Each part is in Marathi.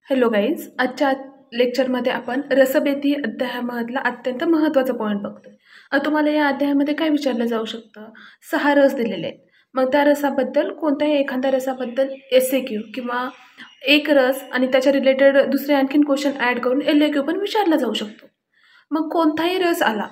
हॅलो गाईज, आजच्या लेक्चरमध्ये आपण रसभेदी अध्यायामधला अत्यंत महत्त्वाचा पॉईंट बघतोय. तुम्हाला या अध्यायामध्ये काय विचारलं जाऊ शकतं? 6 रस दिलेले आहेत. मग त्या रसाबद्दल कोणत्याही एखाद्या रसाबद्दल SAQ किंवा एक रस आणि त्याच्या रिलेटेड दुसरे आणखीन क्वेश्चन ॲड करून LAQ पण विचारला जाऊ शकतो. मग कोणताही रस आला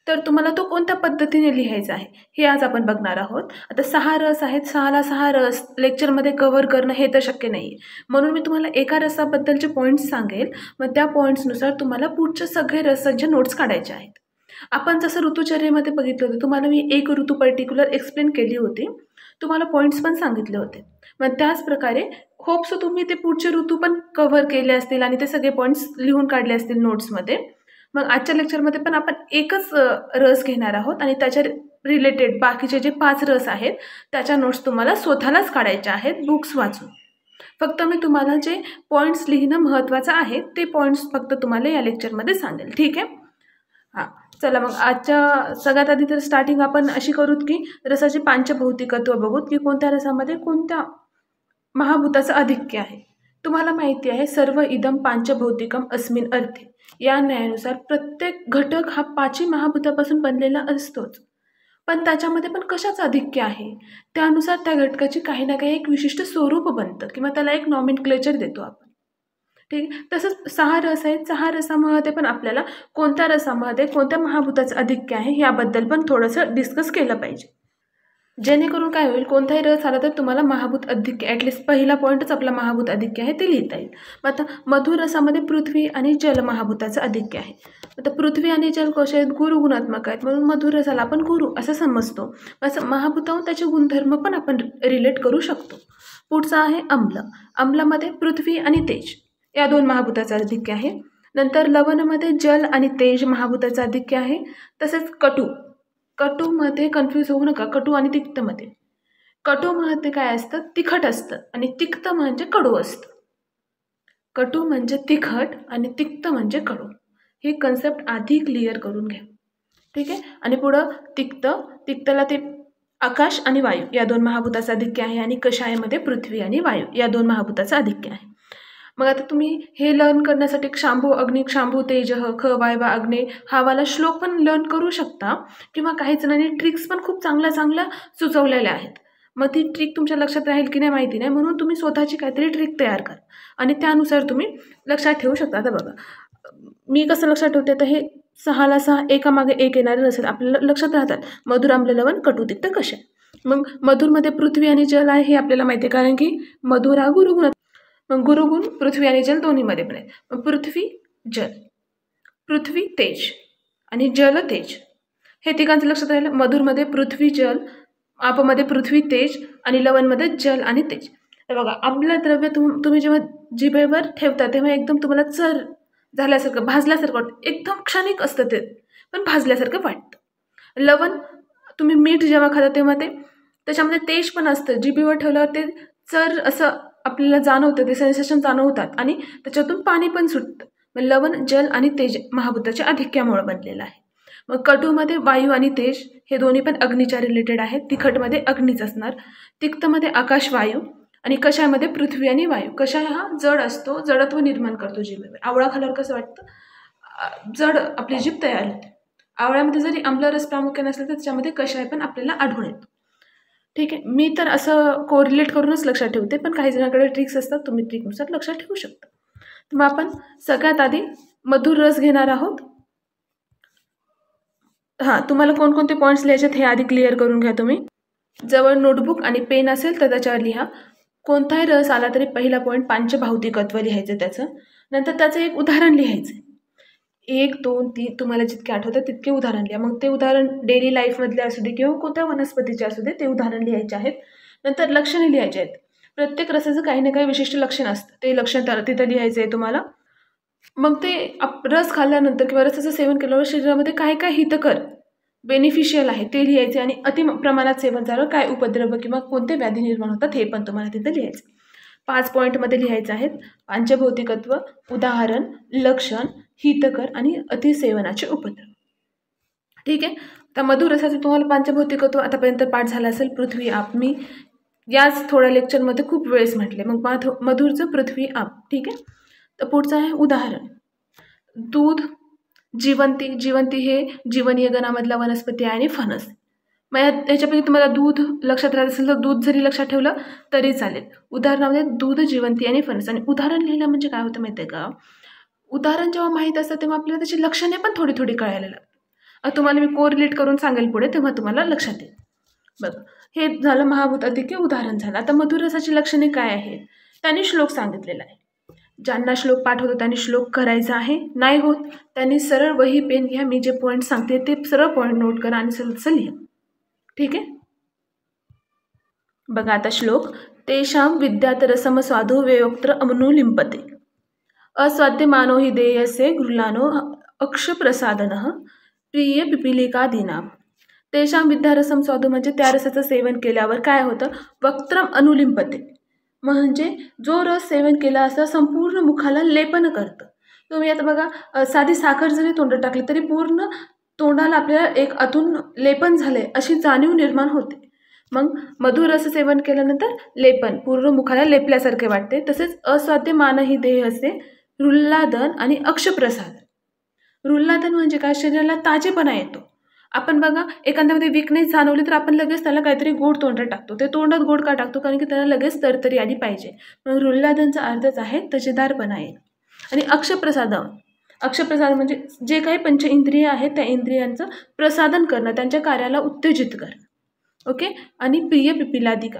तर तुम्हाला तो कोणत्या पद्धतीने लिहायचा आहे हे आज आपण बघणार आहोत. आता 6 रस आहेत, 6ला 6 रस लेक्चरमध्ये कव्हर करणं हे तर शक्य नाही आहे. म्हणून मी तुम्हाला एका रसाबद्दलचे पॉईंट्स सांगेल. मग त्या पॉईंट्सनुसार तुम्हाला पुढचे सगळे रसांचे नोट्स काढायचे आहेत. आपण जसं ऋतुचर्येमध्ये बघितलं होतं, तुम्हाला मी एक ऋतू पर्टिक्युलर एक्सप्लेन केली होती, तुम्हाला पॉईंट्स पण सांगितले होते. मग त्याच प्रकारे होप्स तुम्ही ते पुढचे ऋतू पण कव्हर केले असतील आणि ते सगळे पॉईंट्स लिहून काढले असतील नोट्समध्ये. मग आजच्या लेक्चरमध्ये पण आपण एकच रस घेणार आहोत आणि त्याच्या रिलेटेड बाकीचे जे 5 रस आहेत त्याच्या नोट्स तुम्हाला स्वतःलाच काढायच्या आहेत बुक्स वाचून. फक्त मी तुम्हाला जे पॉईंट्स लिहिणं महत्त्वाचं आहे ते पॉईंट्स फक्त तुम्हाला या लेक्चरमध्ये सांगेल. ठीक आहे? हां, चला मग आजच्या सगळ्यात आधी तर स्टार्टिंग आपण अशी करूत की रसाचे पांचभौतिकत्व बघूत की कोणत्या रसामध्ये कोणत्या महाभूताचं आधिक्य आहे. तुम्हाला माहिती आहे सर्व इदम पांचभौतिकम अस्मिन अर्थे या न्यायानुसार प्रत्येक घटक हा 5 महाभूतापासून बनलेला असतोच. पण त्याच्यामध्ये पण कशाचं आधिक्य आहे त्यानुसार त्या घटकाची काही ना काही एक विशिष्ट स्वरूप बनतं किंवा त्याला एक नॉमेनक्लेचर देतो आपण. ठीक आहे? तसंच 6 रस आहेत, 6 रसामध्ये पण आपल्याला कोणत्या रसामध्ये कोणत्या महाभूताचं आधिक्य आहे याबद्दल पण थोडंसं डिस्कस केलं पाहिजे. जेणेकरून काय होईल, कोणताही रस आला तर तुम्हाला महाभूत अधिक्य ॲटलिस्ट पहिला पॉईंटच आपला महाभूत अधिक्य आहे ते लिहिता येईल. मग आता मधुर रसामध्ये पृथ्वी आणि जल महाभूताचं अधिक्य आहे. आता पृथ्वी आणि जल कसे आहेत, गुरु गुणात्मक आहेत म्हणून मधुर रसाला आपण गुरु असं समजतो. असं महाभूताहून त्याचे गुणधर्म पण आपण रिलेट करू शकतो. पुढचा आहे अम्ल. अम्लामध्ये पृथ्वी आणि तेज या 2 महाभूताचं अधिक्य आहे. नंतर लवणमध्ये जल आणि तेज महाभूताचं अधिक्य आहे. तसेच कटू. कटूमध्ये कन्फ्यूज होऊ नका, कटू आणि तिक्तमध्ये. कटूमध्ये काय असतं, तिखट असतं आणि तिक्त म्हणजे कडू असतं. कटू म्हणजे तिखट आणि तिक्त म्हणजे कडू. ही कन्सेप्ट आधी क्लिअर करून घ्या. ठीक आहे? आणि पुढं तिक्तला ते आकाश आणि वायू या 2 महाभूताचं अधिक्य आहे आणि कषायामध्ये पृथ्वी आणि वायू या 2 महाभूताचं अधिक्य आहे. मग आता तुम्ही हे लर्न करण्यासाठी क्षांभू अग्नी क्षांभू तेजः ख वायवा अग्ने हा वाला श्लोक पण लर्न करू शकता किंवा काही जणांनी ट्रिक्स पण खूप चांगल्या सुचवलेल्या आहेत. मग ती ट्रिक तुमच्या लक्षात राहील की नाही माहिती नाही, म्हणून तुम्ही स्वतःची काहीतरी ट्रिक तयार करा आणि त्यानुसार तुम्ही लक्षात ठेवू शकता. आता बघा मी कसं लक्षात ठेवते, तर हे 6ला 6 एकामागे एक येणारे नसेल आपल्याला लक्षात राहतात. मधुर आम्ल लवण कटू तिक्त कशा. मग मधुरमध्ये पृथ्वी आणि जल आहे हे आपल्याला माहिती आहे, कारण की मधुर हा गुरुगुण. मग गुरुगुण पृथ्वी आणि जल दोन्हीमध्ये पण आहेत. मग पृथ्वी जल, पृथ्वी तेज आणि जल तेज हे तिघांचं लक्षात राहिलं. मधुरमध्ये पृथ्वी जल, आपमध्ये पृथ्वी तेज आणि लवणमध्ये जल आणि तेज. तर बघा आम्लद्रव्य तुम्ही जेव्हा जिभेवर ठेवता तेव्हा एकदम तुम्हाला चर झाल्यासारखं भाजल्यासारखं वाटतं. एकदम क्षणिक असतं ते, पण भाजल्यासारखं वाटतं. लवण तुम्ही मीठ जेव्हा खाता तेव्हा ते त्याच्यामध्ये तेज पण असतं. जिभेवर ठेवल्यावर ते चर असं आपल्याला जाणवतं, ते सेन्सेशन जाणवतात आणि त्याच्यातून पाणी पण सुटतं. मग लवण जल आणि तेज महाभूताच्या आधिक्यामुळे बनलेलं आहे. मग कटूमध्ये वायू आणि तेज हे दोन्ही पण अग्नीच्या रिलेटेड आहेत. तिखटमध्ये अग्नीच असणार. तिक्तमध्ये आकाश वायू आणि कषायामध्ये पृथ्वी आणि वायू. कषाय हा जड असतो, जडत्व निर्माण करतो जिभेवर. आवळा खाल्यावर कसं वाटतं, जड आपली जीभ तयार होते. आवळ्यामध्ये जरी आम्लरस प्रामुख्याने असलं तर त्याच्यामध्ये कषाय पण आपल्याला आढळून येतो. ठीक आहे? मी तर असं कोरिलेट करूनच लक्षात ठेवते, पण काही जणांकडे ट्रिक्स असतात, तुम्ही ट्रिकनुसार लक्षात ठेवू शकता. तर मग आपण सगळ्यात आधी मधुर रस घेणार आहोत. हां, तुम्हाला कोणकोणते पॉईंट्स लिहायचे हे आधी क्लिअर करून घ्या. तुम्ही जवळ नोटबुक आणि पेन असेल तर त्याच्यावर लिहा. कोणताही रस आला तरी पहिला पॉईंट पांचभौतिकत्व लिहायचं त्याचं. नंतर त्याचं एक उदाहरण लिहायचं. 1, 2, 3 तुम्हाला जितके आठवतात तितके उदाहरण लिहा. मग ते उदाहरण डेली लाईफमधले असू दे किंवा कोणत्या वनस्पतीचे असू दे ते उदाहरण लिहायचे आहेत. नंतर लक्षणे लिहायचे आहेत. प्रत्येक रसाचं काही ना काही विशिष्ट लक्षण असतं, ते लक्षण तिथं लिहायचं आहे तुम्हाला. मग ते रस खाल्ल्यानंतर किंवा रसाचं सेवन केल्यावर शरीरामध्ये काय काय हितकर बेनिफिशियल आहे ते लिहायचे आणि अति प्रमाणात सेवन झालं काय उपद्रव किंवा कोणते व्याधी निर्माण होतात हे पण तुम्हाला तिथं लिहायचं. 5 पॉईंटमध्ये लिहायचं आहेत. पांचभौतिकत्व, उदाहरण, लक्षण, हितकर आणि अतिसेवनाचे उपद्रव. ठीक आहे? तर मधुर रसाचे तुम्हाला पांचभौतिकत्व आतापर्यंत पाठ झाला असेल. पृथ्वी आप मी याच थोड्या लेक्चरमध्ये खूप वेळेस म्हटले. मग मधुरचं पृथ्वी आप. ठीक आहे? तर पुढचं आहे उदाहरण. दूध, जिवंती. जिवंती हे जीवनीय गणामधला वनस्पती आहे आणि फणस. मग याच्यापैकी तुम्हाला दूध लक्षात राहत असेल तर दूध जरी लक्षात ठेवलं तरी चालेल. उदाहरणामध्ये दूध, जिवंती आणि फणस. आणि उदाहरण लिहिलं म्हणजे काय होतं माहिती आहे का, उदाहरण जेव्हा माहीत असतं तेव्हा आपल्याला त्याची लक्षणे पण थोडी थोडी कळायला लागतात. तुम्हाला मी कोरिलेट करून सांगेल पुढे, तेव्हा तुम्हाला लक्षात येईल. बघ, हे झालं महाभूत अधिक उदाहरण झालं. आता मधुर रसाची लक्षणे काय आहेत त्यांनी श्लोक सांगितलेला आहे. ज्यांना श्लोक पाठ होतो त्यांनी श्लोक करायचा आहे, नाही होत त्यांनी सरळ वही पेन घ्या, मी जे पॉईंट सांगते ते सरळ पॉईंट नोट करा आणि सरळ लिहा. ठीक आहे. बघा आता श्लोक. तेषां विद्यात रसम स्वादो वेयोक्त्र अमनुलिंपते अस्वाद्य मानो हि देयसे गृह्लानो अक्षप्रसादनः प्रिय पिपीलिका दिना. तेषां विद्या रसम स्वादो म्हणजे त्या रसाचं सेवन केल्यावर काय होतं, वक्त्रम अनुलिंपते म्हणजे जो रस सेवन केला असता संपूर्ण मुखाला लेपन करतं. तुम्ही आता बघा, साधी साखर जरी तोंडात टाकली तरी पूर्ण तोंडाला आपल्याला एक आतून लेपन झाले अशी जाणीव निर्माण होते. मग मधुर रस सेवन केल्यानंतर लेपन, पूर्ण मुखाला लेपल्यासारखे वाटते. तसेच अस्वाद्य मानही देह असे रुल्लादन आणि अक्षप्रसाद. रुल्लादन म्हणजे काय, शरीराला ताजेपणा येतो. आपण बघा एखाद्यामध्ये विकनेस जाणवली तर आपण लगेच त्याला काहीतरी गोड तोंडात टाकतो. ते तोंडात गोड का टाकतो, कारण की त्याला लगेच तरतरी आली पाहिजे. मग रुल्लादनचा अर्थच आहे तजेदारपणा येईल. आणि अक्षप्रसाद म्हणजे जे काही पंच इंद्रिय आहेत त्या इंद्रियांचं प्रसादन करणं, त्यांच्या कार्याला उत्तेजित करणं. ओके. आणि प्रिय पिपिलादिका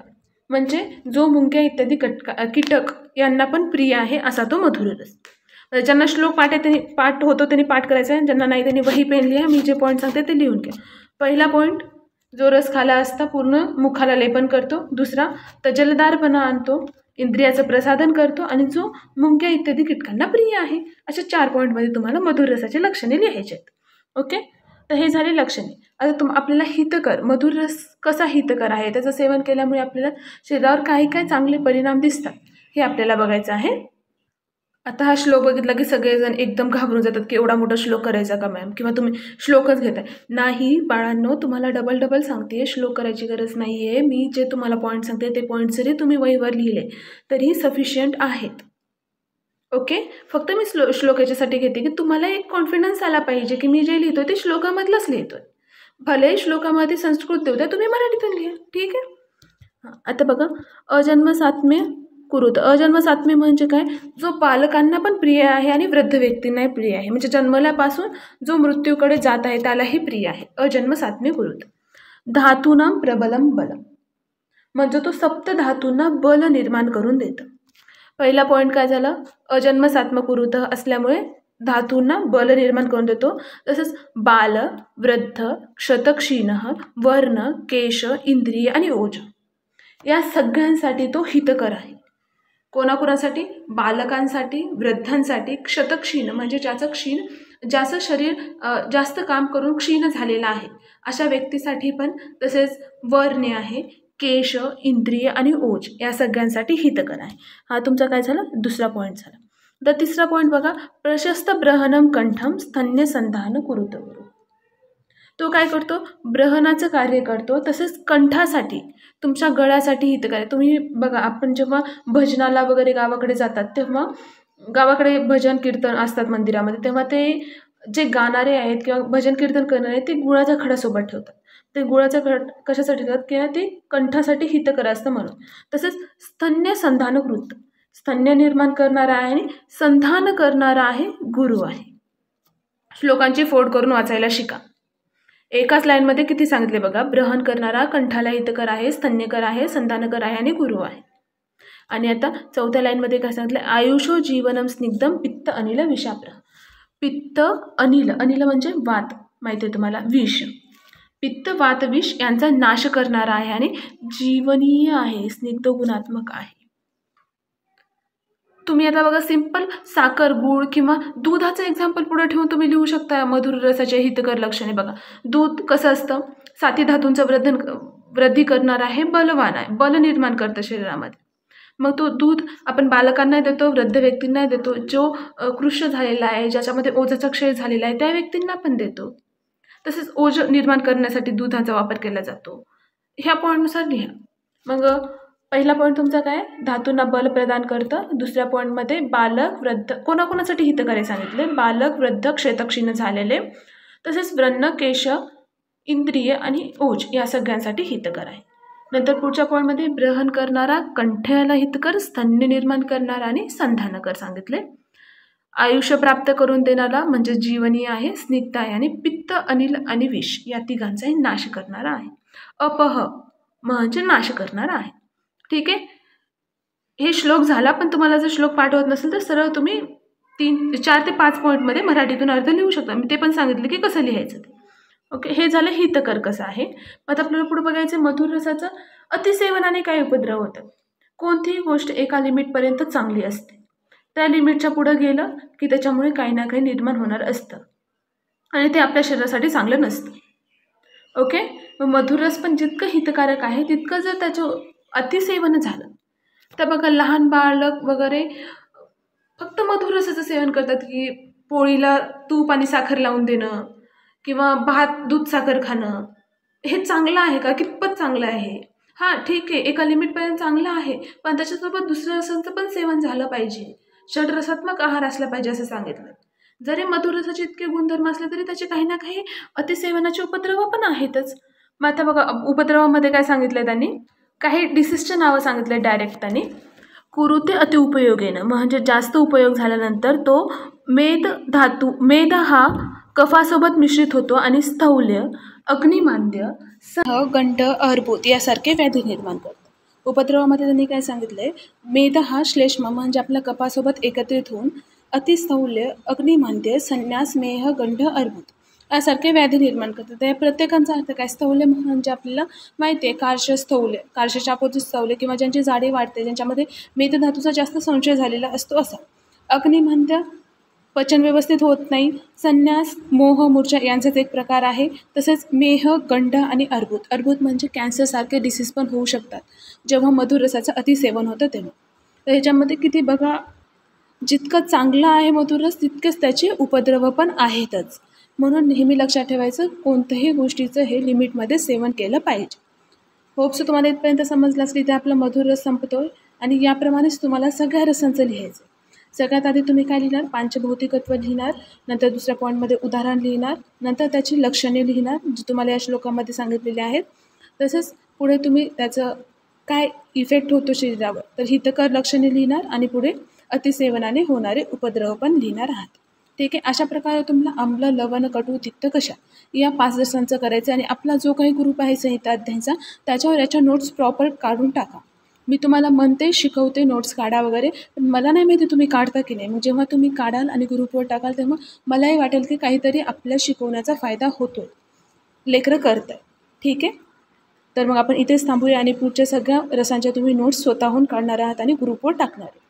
म्हणजे जो मुंग्या इत्यादी कीटक यांना पण प्रिय आहे असा तो मधुर रस. ज्यांना श्लोक पाठ होतो त्यांनी पाठ करायचा आहे, ज्यांना नाही त्यांनी वही पेन लिहा, मी जे पॉईंट सांगते ते लिहून घ्या. पहिला पॉईंट, जो रस खाला असता पूर्ण मुखाला लेपन करतो. दुसरा, तजलदारपणा आणतो, इंद्रियाचं प्रसादन करतो आणि जो मुंग्या इत्यादी कीटकांना प्रिय आहे. अशा 4 पॉईंटमध्ये तुम्हाला मधुर रसाची लक्षणे लिहायची आहेत. ओके. तर हे झाले लक्षणे. आता आपल्याला हितकर, मधुर रस कसा हितकर आहे, त्याचं सेवन केल्यामुळे आपल्याला शरीरावर काही काय चांगले परिणाम दिसतात हे आपल्याला बघायचं आहे. आता हा श्लोक बघितला की सगळेजण एकदम घाबरून जातात की एवढा मोठा श्लोक करायचा का मॅम, किंवा तुम्ही श्लोकच घेताय. नाही बाळांनो, तुम्हाला डबल सांगते, श्लोक करायची गरज नाही आहे. मी जे तुम्हाला पॉईंट सांगते ते पॉईंट जरी तुम्ही वहीवर लिहिले तरी सफिशियंट आहेत. ओके. फक्त मी श्लोक याच्यासाठी घेते की तुम्हाला एक कॉन्फिडन्स आला पाहिजे की मी जे लिहितो ते श्लोकामधलंच लिहितो. भले श्लोकामध्ये संस्कृत देऊ द्या, तुम्ही मराठीतून लिहा. ठीक आहे. आता बघा, अजन्मसात्म्य कुरुत. अजन्मसात्म्य म्हणजे काय, जो पालकांना पण प्रिय आहे आणि वृद्ध व्यक्तींनाही प्रिय आहे. म्हणजे जन्मल्यापासून जो मृत्यूकडे जात आहे त्यालाही प्रिय आहे. अजन्मसात्म्य कुरुत. धातूनां प्रबलम बलम म्हणजे तो सप्त धातूंना बल निर्माण करून देतं. पहिला पॉईंट काय झाला, अजन्मसात्म कुरुत असल्यामुळे धातूंना बल निर्माण करून देतो. तसंच बाल, वृद्ध, क्षतक्षीण, वर्ण, केश, इंद्रिय आणि ओज या सगळ्यांसाठी तो हितकर आहे. कोणाकोणासाठी, बालकांसाठी, वृद्धांसाठी, क्षतक्षीण म्हणजे ज्याचं शरीर जास्त काम करून क्षीण झालेलं आहे अशा व्यक्तीसाठी पण, तसेच वर्ण्य आहे, केश, इंद्रिय आणि ओज या सगळ्यांसाठी हितकर आहे. हा तुमचा काय झाला, दुसरा पॉईंट झाला. तर तिसरा पॉईंट बघा, प्रशस्त ब्रहणम कंठम स्तन्य संधान कुरुत. तो काय करतो, ब्रहणाचं कार्य करतो. तसेच कंठासाठी, तुमच्या गळ्यासाठी हितकर आहे. तुम्ही बघा, आपण जेव्हा भजनाला वगैरे गावाकडे जातात तेव्हा गावाकडे भजन कीर्तन असतात मंदिरामध्ये, तेव्हा ते जे गाणारे आहेत किंवा भजन कीर्तन करणारे ते गुळाचा खडा सोबत ठेवतात. ते गुळाचा खडा कशासाठी ठेवतात, किंवा ते कंठासाठी हितकर असतं म्हणून. तसेच स्तन्य संधानकृत, स्तन्य निर्माण करणारा आहे आणि संधान करणारा आहे गुरु आहे. श्लोकांची फोड करून वाचायला शिका. एकाच लाईनमध्ये किती सांगितले बघा, ब्रहण करणारा, कंठाला हितकर आहे, स्तन्यकर आहे, संधानकर आहे आणि गुरु आहे. आणि आता चौथ्या लाईनमध्ये काय सांगितलं, आयुषो जीवनम स्निग्धम पित्त अनिल विषाप्र. पित्त अनिल, अनिल म्हणजे वात, माहिती आहे तुम्हाला, विष. पित्त वात विष यांचा नाश करणारा आहे आणि जीवनीय आहे, स्निग्ध गुणात्मक आहे. तुम्ही आता बघा, सिंपल साखर, गूळ किंवा दुधाचं एक्झाम्पल पुढे ठेवून तुम्ही लिहू शकता मधुर रसाचे हितकर लक्षणे. बघा, दूध कसं असतं, साती धातूंचं वृद्धी करणार आहे, बलवान आहे, बल निर्माण करतं शरीरामध्ये. मग तो दूध आपण बालकांना देतो, वृद्ध व्यक्तींना देतो, जो कृश झालेला आहे, ज्याच्यामध्ये ओझाचा क्षय झालेला आहे त्या व्यक्तींना पण देतो. तसेच ओज निर्माण करण्यासाठी दुधाचा वापर केला जातो. ह्या पॉईंटनुसार लिहा. मग पहिला पॉईंट तुमचा काय, धातूंना बल प्रदान करतं. दुसऱ्या पॉईंटमध्ये बालक वृद्ध, कोणाकोणासाठी हितकारी सांगितले, बालक वृद्ध क्षेतक्षीण झालेले, तसेच व्रण केश इंद्रिय आणि ओज या सगळ्यांसाठी हितकर आहे. नंतर पुढच्या पॉईंटमध्ये ब्रहण करणारा, कंठ्याला हितकर, स्तन्य निर्माण करणारा आणि संधानकर सांगितले. आयुष्य प्राप्त करून देणारा म्हणजे जीवनीय आहे, स्निग्ध आहे आणि पित्त, अनिल आणि विष या तिघांचाही नाश करणारा आहे. अपह म्हणजे नाश करणारा आहे. ठीक आहे, हे श्लोक झाला. पण तुम्हाला जर श्लोक पाठ होत नसेल तर सरळ तुम्ही 4 ते 5 पॉईंटमध्ये मराठीतून अर्थ लिहू शकता. मी ते पण सांगितलं की कसं लिहायचं ते. ओके, हे झालं हितकर कसं आहे. मग आपल्याला पुढे बघायचं मधुर रसाचं अतिसेवनाने काय उपद्रव होतात. कोणतीही गोष्ट एका लिमिटपर्यंत चांगली असते, त्या लिमिटच्या पुढं गेलं की त्याच्यामुळे काही ना काही निर्माण होणार असतं आणि ते आपल्या शरीरासाठी चांगलं नसतं. ओके, मग मधुर रस पण जितकं हितकारक आहे तितकं जर त्याचं अतिसेवन झालं तर बघा, लहान बालक वगैरे फक्त मधुर रसाचं सेवन करतात, की पोळीला तूप आणि साखर लावून देणं किंवा भात दूध साखर खाणं. हे चांगलं आहे का, कितपत चांगलं आहे. हां ठीक आहे, एका लिमिटपर्यंत चांगलं आहे, पण त्याच्यासोबत दुसऱ्या रसांचं पण सेवन झालं पाहिजे, षड्रसात्मक आहार असला पाहिजे असं सांगितलं. जरी मधुर रसाचे इतके गुणधर्म असले तरी त्याचे काही ना काही अतिसेवनाचे उपद्रव पण आहेतच. मग आता बघा, उपद्रवामध्ये काय सांगितलं त्यांनी, काही डिसीजचे नावं सांगितले डायरेक्ट त्यांनी. कुरुते अतिउपयोगेनं म्हणजे जास्त उपयोग झाल्यानंतर तो मेद धातू, मेद हा कफासोबत मिश्रित होतो आणि स्थौल्य, अग्निमांद्य, गंड, अर्बुद यासारखे व्याधी निर्माण करतो. उपद्रवामध्ये त्यांनी काय सांगितलंय, मेद हा श्लेष्म म्हणजे आपल्या कफासोबत एकत्रित होऊन अतिस्थौल्य, अग्निमांद्य, संन्यास, मेह, गंड, अर्बुद यासारखे व्याधी निर्माण करतात. त्या प्रत्येकांचा अर्थ काय, स्थौल्य म्हणजे आपल्याला माहिती आहे कार्श स्थौल्य, कार्शाच्या अपोजिट स्थौल्य किंवा ज्यांची जाडी वाढते, ज्यांच्यामध्ये मेदधातूचा जास्त संचय झालेला असतो असा. अग्निमांद्य पचन व्यवस्थित होत नाही. संन्यास, मोह, मूर्छा यांचाच एक प्रकार आहे. तसेच मेह, गंड आणि अर्बुद, अर्बुद म्हणजे कॅन्सरसारखे डिसीज पण होऊ शकतात जेव्हा मधुर रसाचं अतिसेवन होतं तेव्हा. तर ह्याच्यामध्ये किती बघा, जितकं चांगलं आहे मधुर रस तितकेच त्याचे उपद्रव पण आहेतच. म्हणून नेहमी लक्षात ठेवायचं, कोणत्याही गोष्टीचं हे लिमिटमध्ये सेवन केलं पाहिजे. होप्स तुम्हाला इथपर्यंत समजलं असेल. इथे आपला मधुर रस संपतोय आणि याप्रमाणेच तुम्हाला सगळ्या रसांचं लिहायचं. सगळ्यात आधी तुम्ही काय लिहिणार, पांचभौतिकत्व लिहिणार, नंतर दुसऱ्या पॉईंटमध्ये उदाहरण लिहिणार, नंतर त्याची लक्षणे लिहिणार जी तुम्हाला या श्लोकामध्ये सांगितलेली आहेत. तसंच पुढे तुम्ही त्याचं काय इफेक्ट होतो शरीरावर तर हितकर लक्षणे लिहिणार आणि पुढे अतिसेवनाने होणारे उपद्रव पण लिहिणार आहात. ठीक आहे, अशा प्रकारे तुम्हाला आम्ल, लवण, कटू, तिक्त, कषा या 5 रसांचं करायचं. आणि आपला जो काही ग्रुप आहे संहिता अध्यायांचा त्याच्यावर याच्या नोट्स प्रॉपर काढून टाका. मी तुम्हाला म्हणते, शिकवते, नोट्स काढा वगैरे, पण मला नाही माहिती तुम्ही काढता की नाही. मग जेव्हा तुम्ही काढाल आणि ग्रुपवर टाकाल तेव्हा मलाही वाटेल की काहीतरी आपल्या शिकवण्याचा फायदा होतो, लेकरं करत आहे. ठीक आहे, तर मग आपण इथेच थांबूया आणि पुढच्या सगळ्या रसांच्या तुम्ही नोट्स स्वतःहून काढणार आहात आणि ग्रुपवर टाकणार आहे.